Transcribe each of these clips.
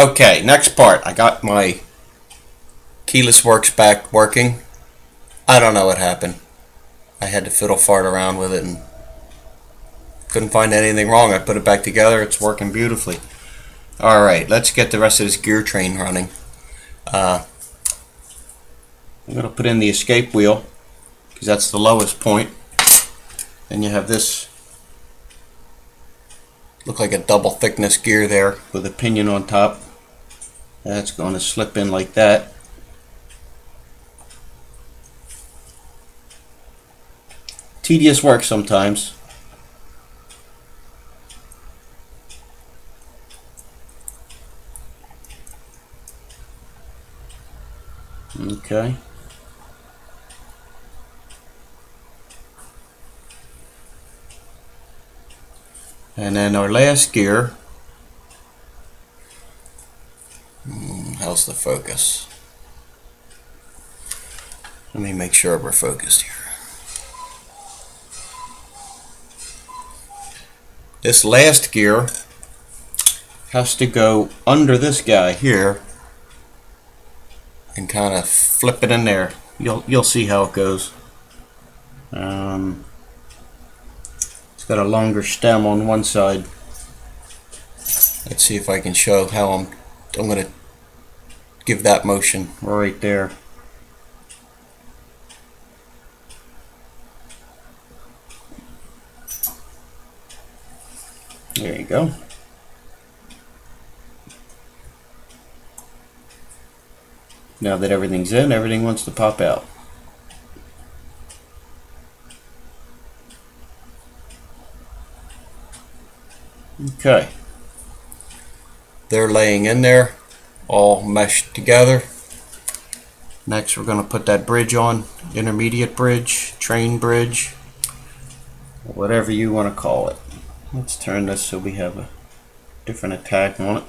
Okay, next part. I got my keyless works back working. I don't know what happened. I had to fiddle fart around with it and couldn't find anything wrong. I put it back together. It's working beautifully. Alright, let's get the rest of this gear train running. I'm going to put in the escape wheel because that's the lowest point. Then you have this, look like a double thickness gear there with a pinion on top. That's going to slip in like that. Tedious work sometimes. Okay. And then our last gear. How's the focus? Let me make sure we're focused here. This last gear has to go under this guy here and kind of flip it in there. You'll see how it goes. It's got a longer stem on one side. Let's see if I can show how I'm going to give that motion right there. There you go. Now that everything's in, everything wants to pop out. Okay. They're laying in there, all meshed together. Next we're going to put that bridge on, intermediate bridge, train bridge, whatever you want to call it. Let's turn this so we have a different attack on it.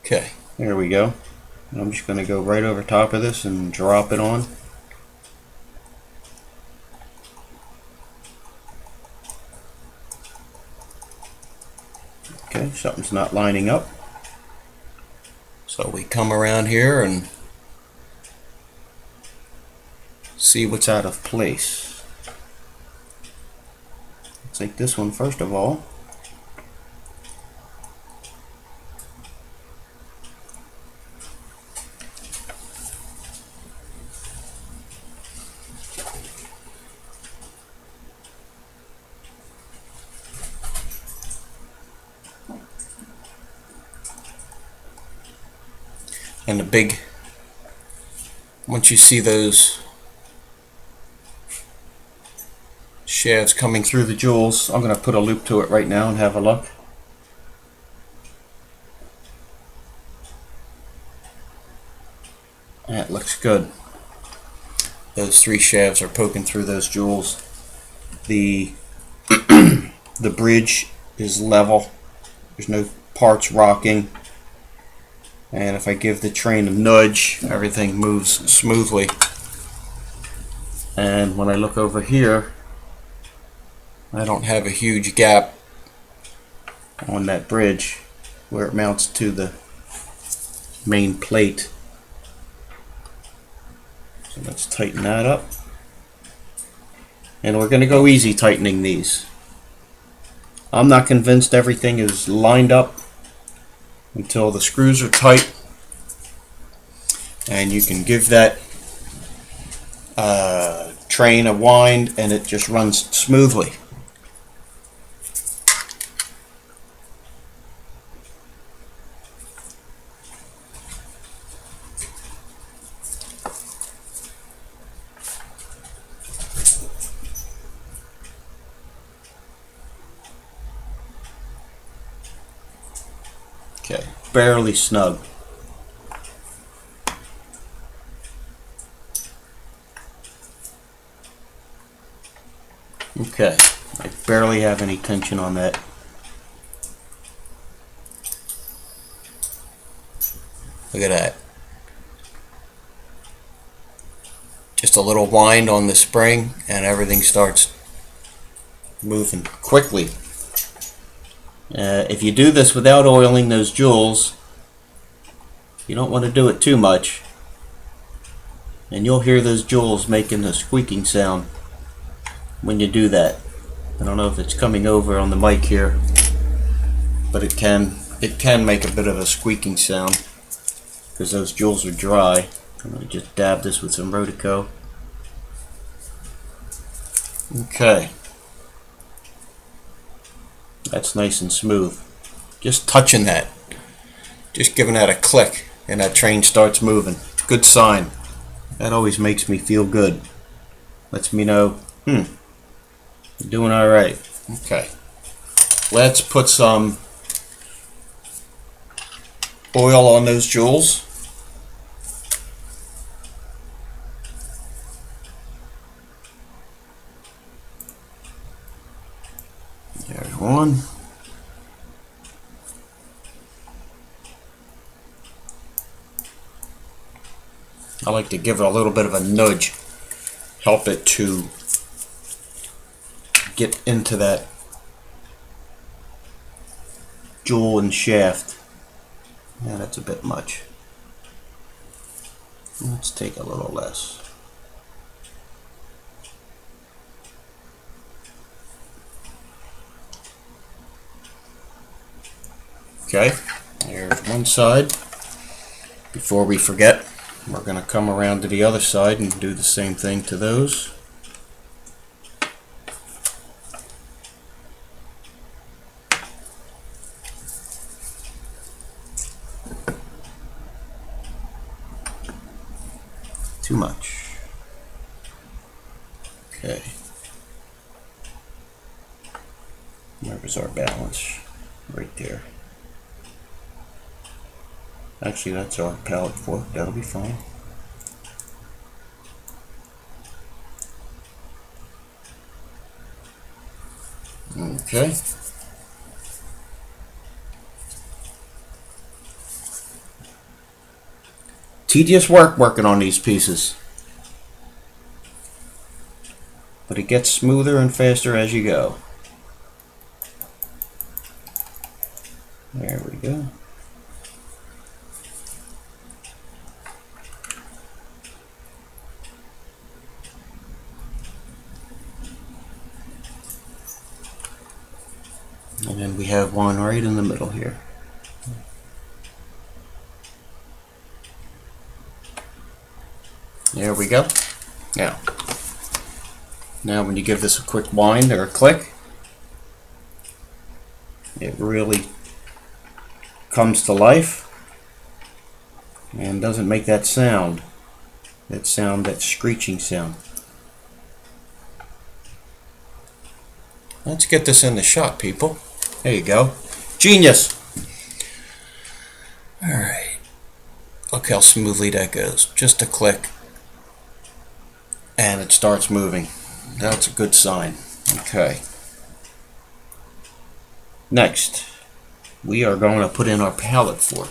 Okay, there we go. I'm just going to go right over top of this and drop it on. Okay, something's not lining up. So we come around here and see what's out of place. Take this one first of all. And the big, once you see those shafts coming through the jewels, I'm going to put a loop to it right now and have a look. That looks good. Those three shafts are poking through those jewels. The the bridge is level. There's no parts rocking. And if I give the train a nudge, everything moves smoothly. And when I look over here, I don't have a huge gap on that bridge where it mounts to the main plate. So let's tighten that up. And we're going to go easy tightening these. I'm not convinced everything is lined up until the screws are tight. And you can give that train a wind and it just runs smoothly. Okay, barely snug. Okay, I barely have any tension on that. Look at that. Just a little wind on the spring and everything starts moving quickly. If you do this without oiling those jewels, you don't want to do it too much, and you'll hear those jewels making a squeaking sound when you do that. I don't know if it's coming over on the mic here, but it can make a bit of a squeaking sound because those jewels are dry. I'm going to just dab this with some Rodico. Okay, that's nice and smooth. Just touching that, just giving that a click, and that train starts moving. Good sign. That always makes me feel good. Lets me know, you're doing all right. Okay, let's put some oil on those jewels. There's one. I like to give it a little bit of a nudge, help it to get into that jewel and shaft. Yeah, that's a bit much. Let's take a little less. Okay, there's one side. Before we forget, we're going to come around to the other side and do the same thing to those. Too much. Okay. Where was our balance? Right there. Actually, that's our pallet fork. That'll be fine. Okay. Tedious work working on these pieces, but it gets smoother and faster as you go. There we go. And then we have one right in the middle here. There we go. Now when you give this a quick wind or a click, it really comes to life and doesn't make that sound. That screeching sound. Let's get this in the shot, people. There you go. Genius! Alright. Look how smoothly that goes. Just a click. And it starts moving. That's a good sign. Okay. Next, we are going to put in our pallet fork.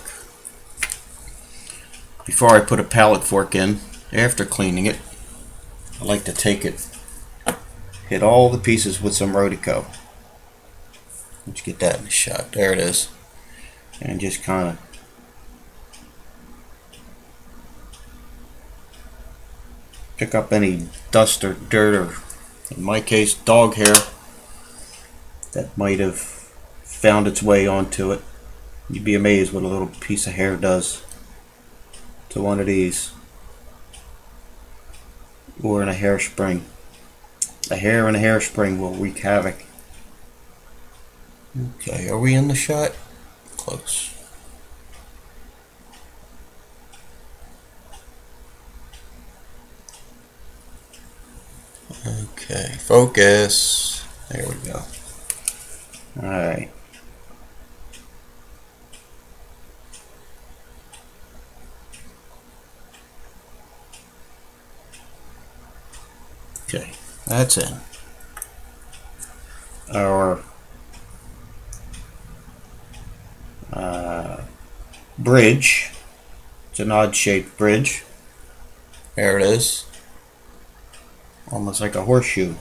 Before I put a pallet fork in, after cleaning it, I like to take it, hit all the pieces with some Rodico. Let's get that in the shot. There it is. And just kind of pick up any dust or dirt, or in my case dog hair, that might have found its way onto it. You'd be amazed what a little piece of hair does to one of these, or in a hairspring. A hair in a hairspring will wreak havoc. Okay, are we in the shot? Close. Okay, focus. There we go. Alright. Okay, that's in. Our bridge. It's an odd shaped bridge. There it is. Almost like a horseshoe.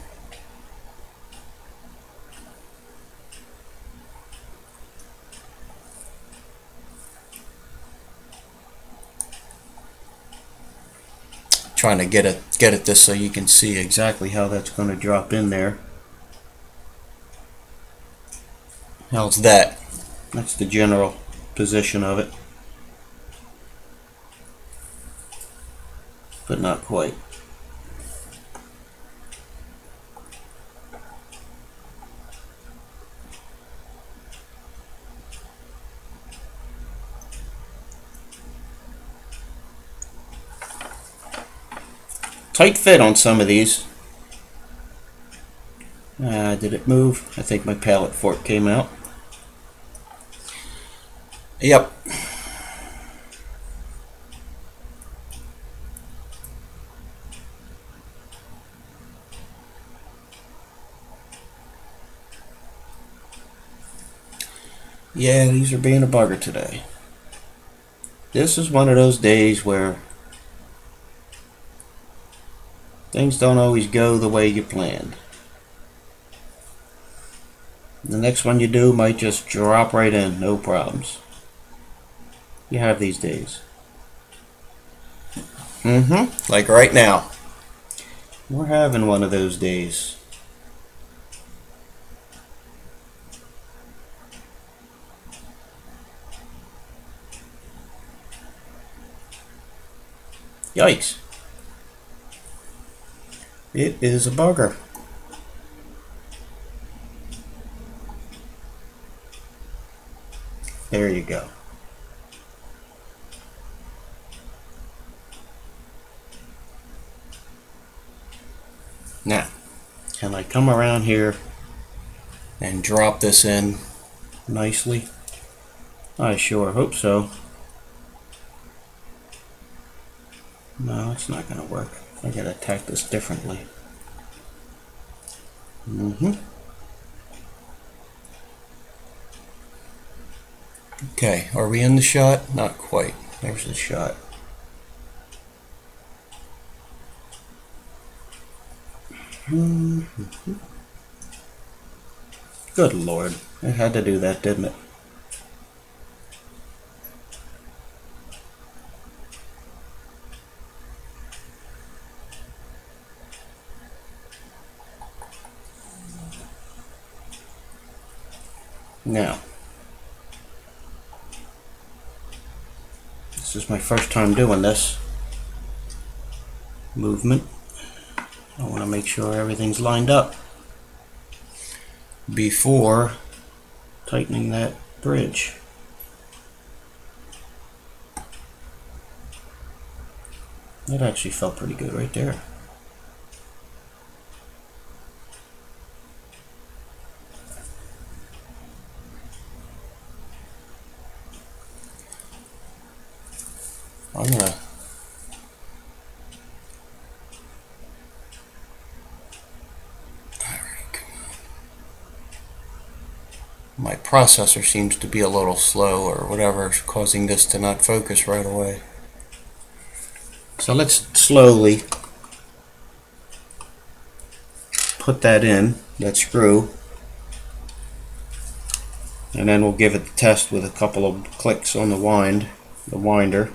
trying to get it this so you can see exactly how that's going to drop in there. How's that? That's the general position of it, but not quite. Tight fit on some of these. Did it move? I think my pallet fork came out. Yep. Yeah, these are being a bugger today. This is one of those days where things don't always go the way you planned. The next one you do might just drop right in, no problems. You have these days. Like right now. We're having one of those days. Yikes. It is a bugger. There you go. Now, can I come around here and drop this in nicely? I sure hope so. No, it's not going to work. I got to attack this differently. Okay, are we in the shot? Not quite. There's the shot. Good Lord. It had to do that, didn't it? Now, this is my first time doing this movement. I want to make sure everything's lined up before tightening that bridge. That actually felt pretty good right there. I'm gonna my processor seems to be a little slow or whatever is causing this to not focus right away. So let's slowly put that in, that screw, and then we'll give it the test with a couple of clicks on the winder.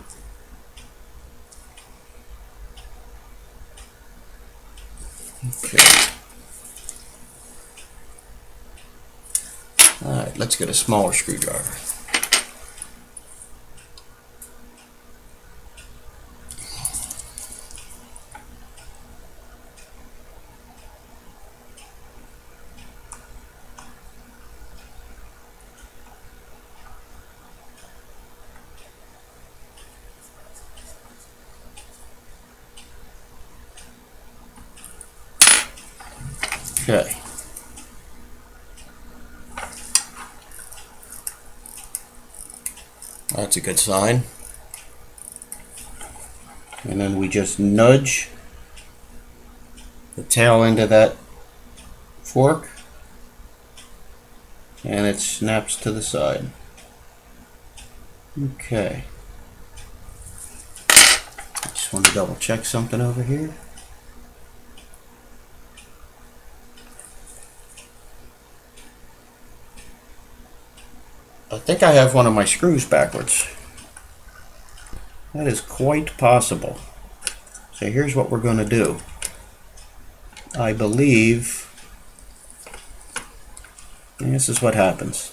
Okay. Alright, let's get a smaller screwdriver. Okay. That's a good sign. And then we just nudge the tail into that fork and it snaps to the side. Okay. I just want to double check something over here. I think I have one of my screws backwards. That is quite possible. So here's what we're going to do. I believe this is what happens.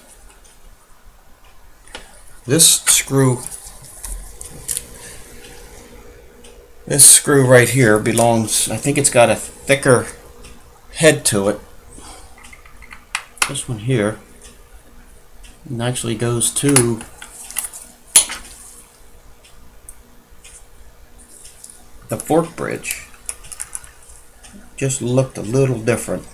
This screw right here belongs, I think it's got a thicker head to it. This one here, and actually goes to the fork bridge. Just looked a little different.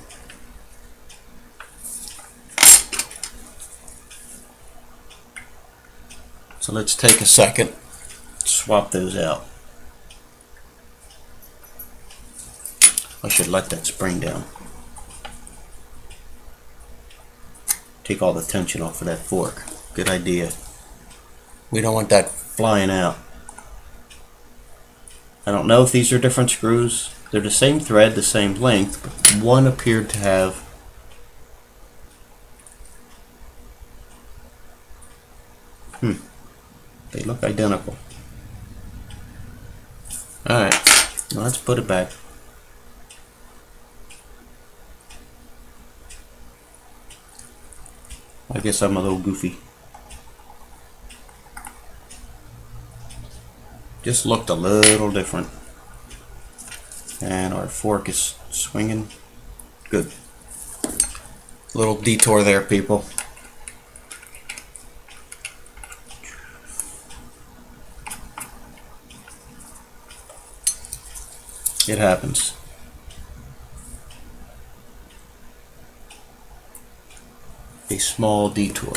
So let's take a second, swap those out. I should let that spring down. Take all the tension off of that fork. Good idea. We don't want that flying out. I don't know if these are different screws. They're the same thread, the same length, but one appeared to have they look identical. Alright, now let's put it back. I guess I'm a little goofy. Just looked a little different. And our fork is swinging. Good. Little detour there, people. It happens. A small detour.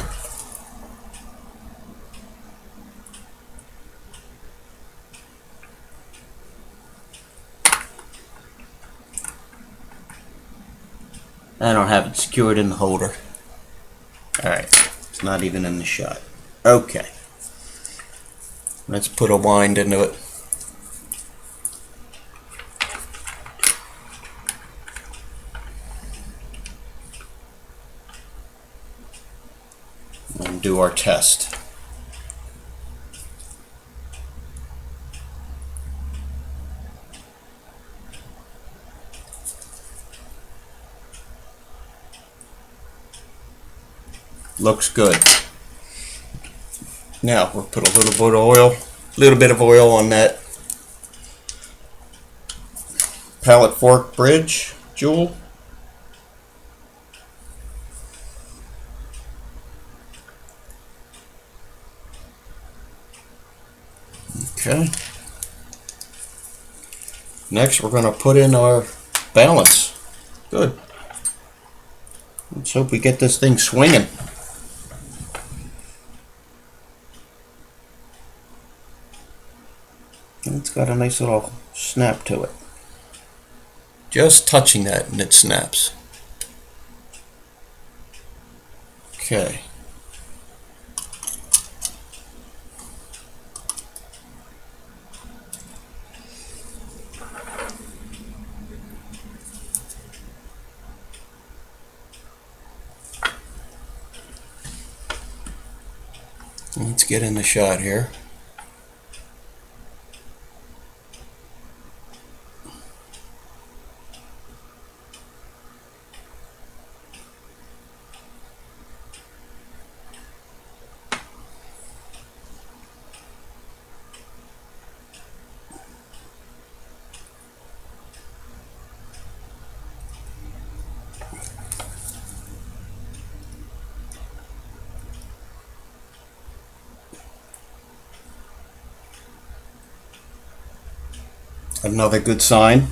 I don't have it secured in the holder. Alright, it's not even in the shot. Okay. Let's put a wind into it. And do our test. Looks good. Now we'll put a little bit of oil on that pallet fork bridge jewel. Okay. Next we're going to put in our balance. Good. Let's hope we get this thing swinging. It's got a nice little snap to it. Just touching that and it snaps. Okay. Let's get in the shot here. Another good sign.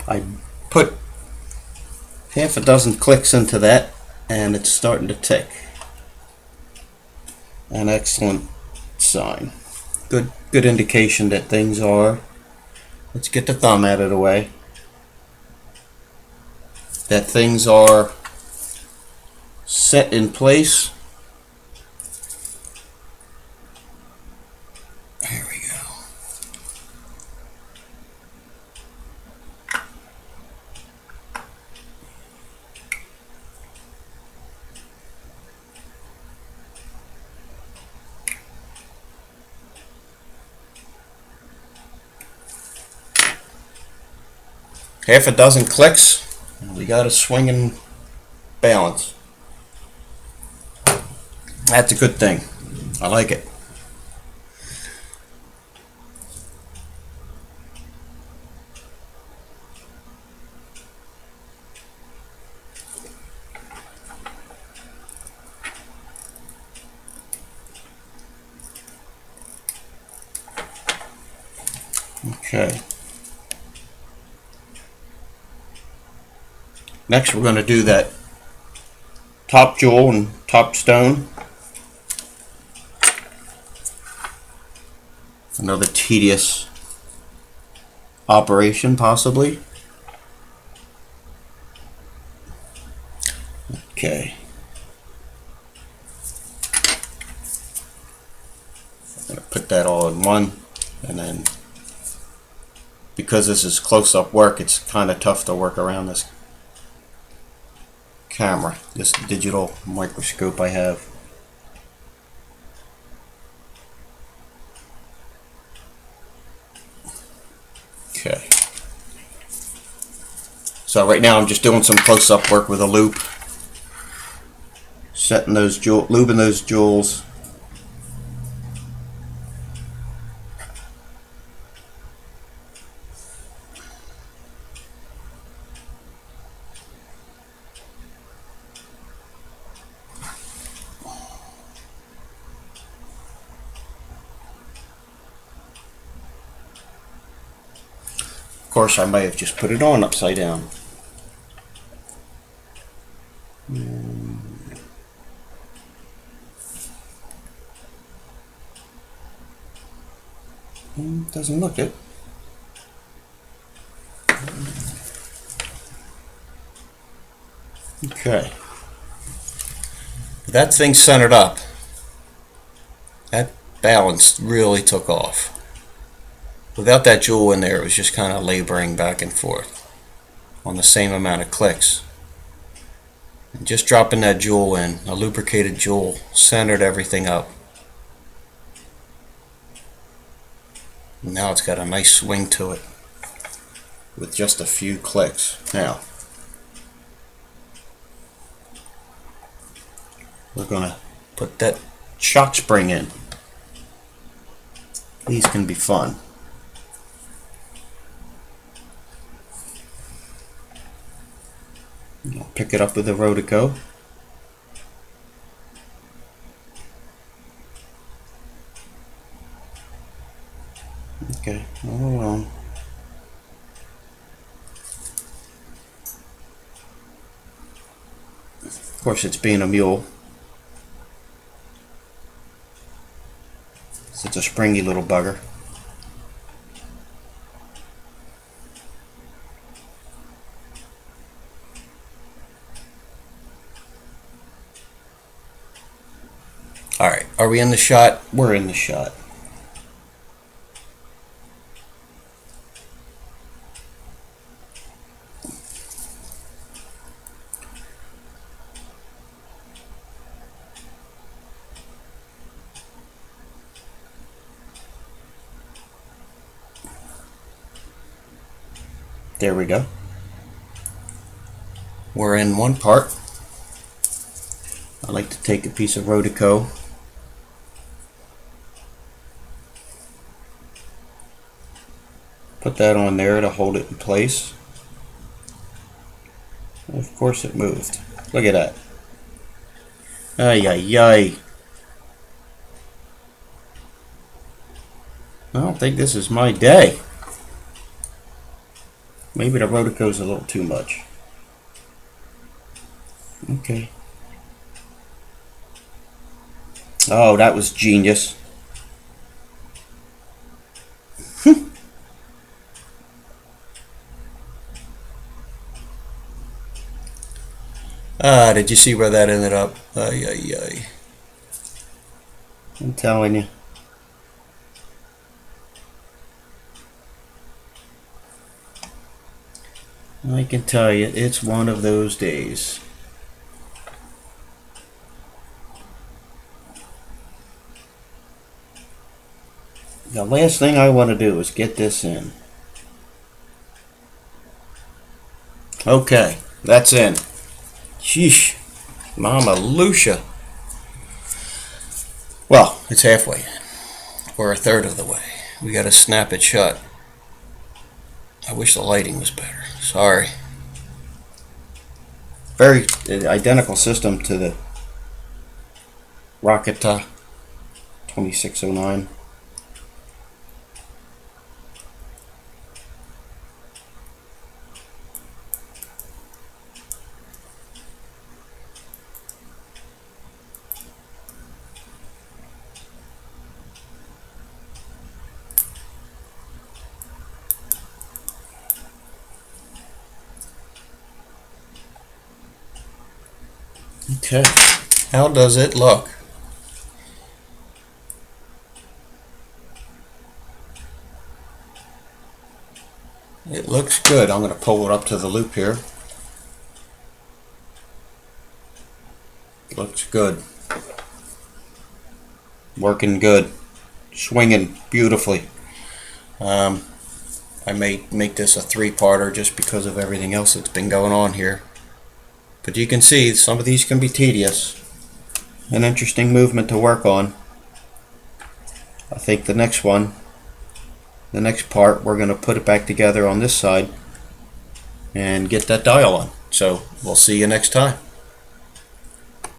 I put half a dozen clicks into that and it's starting to tick. An excellent sign. Good indication that things are, let's get the thumb out of the way, that things are set in place. There we go. half a dozen clicks, and we got a swinging balance. That's a good thing. I like it. Okay. Next we're going to do that top jewel and top stone. Another tedious operation possibly. Okay. I'm going to put that all in one, and then because this is close-up work, it's kind of tough to work around this camera, this digital microscope I have. Okay. So right now I'm just doing some close-up work with a loop, setting those lubing those jewels. Of course, I may have just put it on upside down. Doesn't look it. Okay. That thing's centered up. That balance really took off. Without that jewel in there, it was just kind of laboring back and forth on the same amount of clicks. And just dropping that jewel in, a lubricated jewel, centered everything up. And now it's got a nice swing to it with just a few clicks. Now, we're going to put that shock spring in. These can be fun. I'll pick it up with a Vostok. Okay, all along. Of course, it's being a mule. So it's a springy little bugger. Alright, are we in the shot? We're in the shot. There we go. We're in one part. I like to take a piece of Vostok, put that on there to hold it in place. Of course it moved. Look at that. Ay, ay, ay. I don't think this is my day. Maybe the Votoko's a little too much. Okay. Oh, that was genius. Ah, did you see where that ended up? Ay, ay, ay. I'm telling you. I can tell you, it's one of those days. The last thing I want to do is get this in. Okay, that's in. Sheesh, Mama Lucia. Well, it's halfway in. We're a third of the way. We gotta snap it shut. I wish the lighting was better. Sorry. Very identical system to the Rocket 2609. Okay, how does it look? It looks good. I'm going to pull it up to the loop here. Looks good. Working good. Swinging beautifully. I may make this a three-parter just because of everything else that's been going on here. But you can see some of these can be tedious. An interesting movement to work on. I think the next part, we're going to put it back together on this side and get that dial on. So we'll see you next time.